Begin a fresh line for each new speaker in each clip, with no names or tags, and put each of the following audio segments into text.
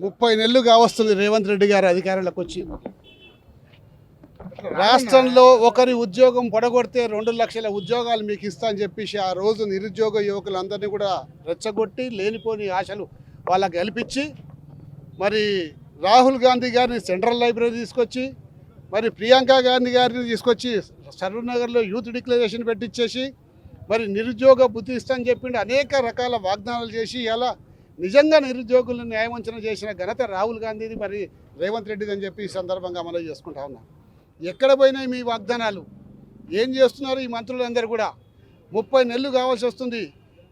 30 నెలలు కావస్తుంది రేవంత్ రెడ్డి గారు అధికారంలోకి వచ్చి. రాష్ట్రంలో ఒకరి ఉద్యోగం పొడగొడితే 2 లక్షల ఉద్యోగాలు మీకు ఇస్తా అని చెప్పేసి ఆ రోజు నిరుద్యోగ యువకులందరినీ కూడా రెచ్చగొట్టి లేనిపోని ఆశలు వాళ్ళకి కల్పించి మరి రాహుల్ గాంధీ గారిని సెంట్రల్ లైబ్రరీ తీసుకొచ్చి మరి ప్రియాంక గాంధీ గారిని తీసుకొచ్చి సరూర్నగర్లో యూత్ డిక్లరేషన్ పెట్టించేసి మరి నిరుద్యోగ బుద్ధి ఇస్తా అని చెప్పిండి అనేక రకాల వాగ్దానాలు చేసి ఇలా నిజంగా నిరుద్యోగులను న్యాయవంచన చేసిన ఘనత రాహుల్ గాంధీది మరి రేవంత్ రెడ్డిది అని చెప్పి ఈ సందర్భంగా మనం చేసుకుంటా ఉన్నాం. ఎక్కడ పోయినాయి మీ వాగ్దానాలు? ఏం చేస్తున్నారు ఈ మంత్రులందరూ కూడా? 30 నెలలు కావాల్సి వస్తుంది.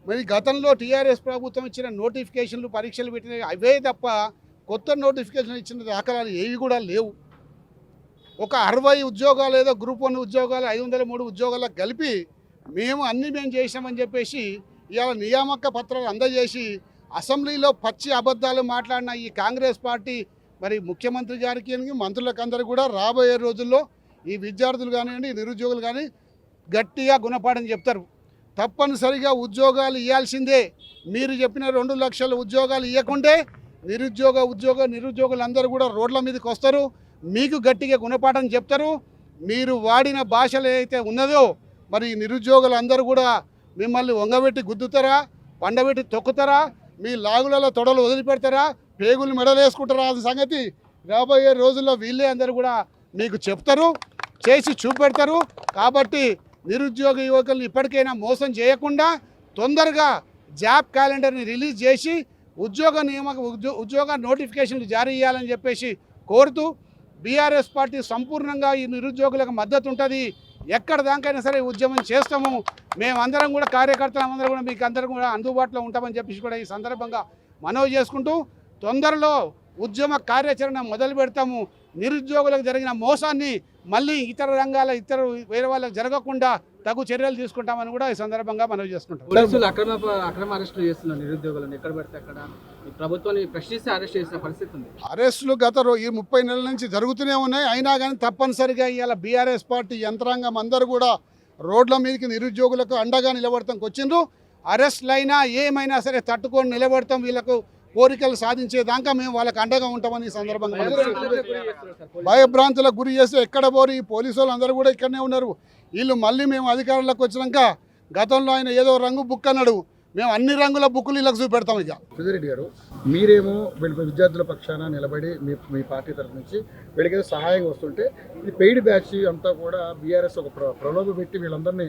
మరి గతంలో టీఆర్ఎస్ ప్రభుత్వం ఇచ్చిన నోటిఫికేషన్లు పరీక్షలు పెట్టిన అవే తప్ప కొత్త నోటిఫికేషన్ ఇచ్చిన దాఖలాలు ఏవి కూడా లేవు. ఒక 60 ఉద్యోగాలు ఏదో గ్రూప్ 1 ఉద్యోగాలు 503 ఉద్యోగాలకు కలిపి మేము చేసామని చెప్పేసి ఇవాళ నియామక పత్రాలు అందజేసి అసెంబ్లీలో పచ్చి అబద్ధాలు మాట్లాడిన ఈ కాంగ్రెస్ పార్టీ మరి ముఖ్యమంత్రి గారికి మంత్రులకు అందరూ కూడా రాబోయే రోజుల్లో ఈ విద్యార్థులు కానివ్వండి నిరుద్యోగులు కానీ గట్టిగా గుణపాఠం చెప్తారు. తప్పనిసరిగా ఉద్యోగాలు ఇవ్వాల్సిందే. మీరు చెప్పిన 2 లక్షల ఉద్యోగాలు ఇవ్వకుంటే నిరుద్యోగులందరూ కూడా రోడ్ల మీదకి వస్తారు, మీకు గట్టిగా గుణపాఠం చెప్తారు. మీరు వాడిన భాషలు ఏదైతే ఉన్నదో మరి నిరుద్యోగులందరూ కూడా మిమ్మల్ని వంగబెట్టి గుద్దుతారా, పండబెట్టి తొక్కుతారా, మీ లాగులలో తొడలు వదిలిపెడతారా, పేగులు మెడలేసుకుంటారా అనే సంగతి రాబోయే రోజుల్లో వీళ్ళే అందరూ కూడా మీకు చెప్తారు, చేసి చూపెడతారు. కాబట్టి నిరుద్యోగ యువకులను ఇప్పటికైనా మోసం చేయకుండా తొందరగా జాబ్ క్యాలెండర్ని రిలీజ్ చేసి ఉద్యోగ నోటిఫికేషన్లు జారీ చేయాలని చెప్పేసి కోరుతూ బీఆర్ఎస్ పార్టీ సంపూర్ణంగా ఈ నిరుద్యోగులకు మద్దతు ఉంటుంది. ఎక్కడ దానికైనా సరే ఉద్యమం చేస్తాము. మేమందరం కూడా కార్యకర్తలందరం కూడా మీకు అందరం కూడా అందుబాటులో ఉంటామని చెప్పేసి కూడా ఈ సందర్భంగా మనవి చేసుకుంటూ తొందరలో ఉద్యమ కార్యాచరణ మొదలు పెడతాము. నిరుద్యోగులకు జరిగిన మోసాన్ని మళ్ళీ ఇతర వేరే వాళ్ళకి జరగకుండా తగు చర్యలు తీసుకుంటామని కూడా ఈ సందర్భంగా మనవి చేసుకుంటాం.
అక్రమ అరెస్టులు చేస్తున్నారు నిరుద్యోగులను, ఎక్కడ పడితే అక్కడ ప్రభుత్వాన్ని ప్రశ్నిస్తే అరెస్ట్ చేసిన పరిస్థితి ఉంది.
అరెస్టులు గత ఈ 30 నెలల నుంచి జరుగుతూనే ఉన్నాయి. అయినా కానీ తప్పనిసరిగా ఇవాళ బీఆర్ఎస్ పార్టీ యంత్రాంగం అందరూ కూడా రోడ్ల మీదకి నిరుద్యోగులకు అండగా నిలబడతానికి వచ్చిండ్రు. అరెస్టులు అయినా ఏమైనా సరే తట్టుకొని నిలబడతాం. వీళ్ళకు కోరికలు సాధించేదాకా మేము వాళ్ళకి అండగా ఉంటామని ఈ సందర్భంగా భయభ్రాంతులకు గురి చేస్తే ఎక్కడ పోరు? ఈ పోలీసు వాళ్ళు అందరూ కూడా ఇక్కడనే ఉన్నారు. వీళ్ళు మళ్ళీ మేము అధికారంలోకి వచ్చినాక గతంలో ఆయన ఏదో రంగు బుక్ అన్నాడు, మేము అన్ని రంగుల బుక్కులు వీళ్ళకి చూపెడతాం. ఇక
సుధీరెడ్డి గారు, మీరేమో విద్యార్థుల పక్షాన నిలబడి మీ పార్టీ తరఫు నుంచి వీళ్ళకి ఏదో సహాయం వస్తుంటే ఇది పెయిడ్ బ్యాచ్ అంతా కూడా బీఆర్ఎస్ ఒక ప్రలోభ పెట్టి వీళ్ళందరినీ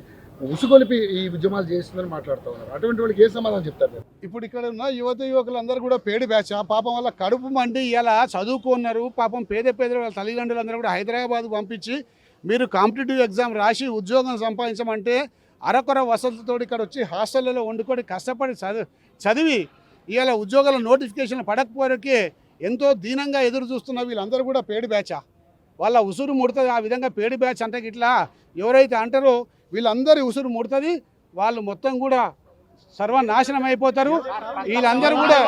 ఉసుగొలిపి ఈ ఉద్యమాలు చేస్తుందని మాట్లాడుతూ ఉన్నారు. అటువంటి వాళ్ళకి ఏ సమాధానం చెప్తారు?
ఇప్పుడు ఇక్కడ ఉన్న యువకులందరూ కూడా పేడి బ్యాచ్. పాపం వల్ల కడుపు మండి ఇలా చదువుకున్నారు. పాపం పేద వాళ్ళ తల్లిదండ్రులందరూ కూడా హైదరాబాద్ పంపించి మీరు కాంపిటేటివ్ ఎగ్జామ్ రాసి ఉద్యోగం సంపాదించమంటే అరకొర వసతులతో ఇక్కడ వచ్చి హాస్టళ్లలో వండుకొని కష్టపడి చదివి ఇవాళ ఉద్యోగాల నోటిఫికేషన్ పడకపోయేకే ఎంతో దీనంగా ఎదురు చూస్తున్న వీళ్ళందరూ కూడా పేడి బ్యాచా? వాళ్ళ ఉసురు ముడుతుంది. ఆ విధంగా పేడి బ్యాచ్ అంటే ఇట్లా ఎవరైతే అంటారో వీళ్ళందరి ఉసురు ముడుతుంది. వాళ్ళు మొత్తం కూడా సర్వనాశనం అయిపోతారు. వీళ్ళందరూ కూడా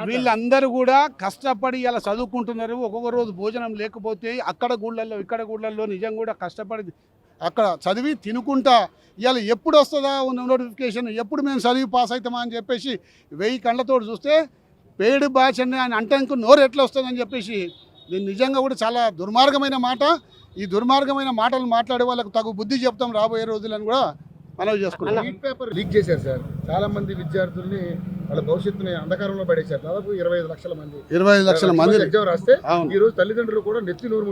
వీళ్ళందరూ కూడా కష్టపడి ఇలా చదువుకుంటున్నారు. ఒక్కొక్క రోజు భోజనం లేకపోతే అక్కడ గుళ్ళల్లో ఇక్కడ గుళ్ళల్లో నిజం కూడా కష్టపడి అక్కడ చదివి తినుకుంటా ఇవాళ ఎప్పుడు వస్తుందా నోటిఫికేషన్, ఎప్పుడు మేము చదివి పాస్ అవుతామా అని చెప్పేసి 1000 కళ్ళతో చూస్తే పేడ్ బ్యాచ్ అని ఆయన అంటే నోరు ఎట్లా వస్తుందని చెప్పేసి దీన్ని నిజంగా కూడా చాలా దుర్మార్గమైన మాట. ఈ దుర్మార్గమైన మాటలు మాట్లాడే వాళ్ళకు తగు బుద్ధి చెప్తాం రాబోయే రోజులని కూడా మనవి చేసుకుంటాం.
నీట్ పేపర్ లీక్ చేశారు సార్. చాలా మంది విద్యార్థుల్ని వాళ్ళ భవిష్యత్తుని అంధకారంలో పడేశారు. దాదాపు 25 లక్షల మంది
ఎగ్జామ్
రాస్తే ఈ రోజు తల్లిదండ్రులు కూడా నెత్తి నోరు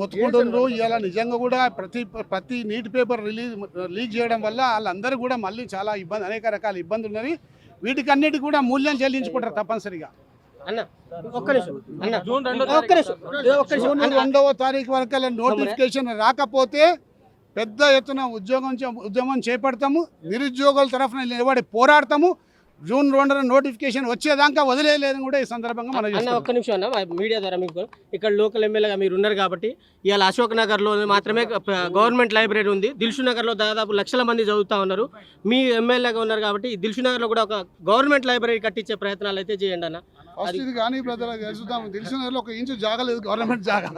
మొత్తుకుంటున్నారు. ఇలా నిజంగా కూడా ప్రతి నీట్ పేపర్ లీక్ చేయడం వల్ల వాళ్ళందరూ కూడా మళ్ళీ చాలా అనేక రకాల ఇబ్బందులు ఉన్నాయి. వీటికన్నిటి కూడా మూల్యం చెల్లించుకుంటారు తప్పనిసరిగా. జూన్ 2వ తారీఖు వరకు నోటిఫికేషన్ రాకపోతే పెద్ద ఎత్తున ఉద్యమం చేపడతాము. నిరుద్యోగుల తరఫున నిలబడి పోరాడతాము. జూన్ 2న నోటిఫికేషన్ వచ్చేదాకా వదిలేదని కూడా ఈ సందర్భంగా మనం
ఒక్క నిమిషం అన్న మీడియా ద్వారా మీకు ఇక్కడ లోకల్ ఎమ్మెల్యేగా మీరు ఉన్నారు కాబట్టి ఇవాళ అశోక్ నగర్లో మాత్రమే గవర్నమెంట్ లైబ్రరీ ఉంది. దిల్షు నగర్లో దాదాపు లక్షల మంది చదువుతూ ఉన్నారు. మీ ఎమ్మెల్యేగా ఉన్నారు కాబట్టి దిల్షు నగర్లో కూడా ఒక గవర్నమెంట్ లైబ్రరీ కట్టించే ప్రయత్నాలు అయితే చేయండి అన్న.
అది కానీ బ్రదర్ తెలుసుదాం. దిల్షు నగర్లో 1 ఇంచు జాగా లేదు గవర్నమెంట్ జాగా.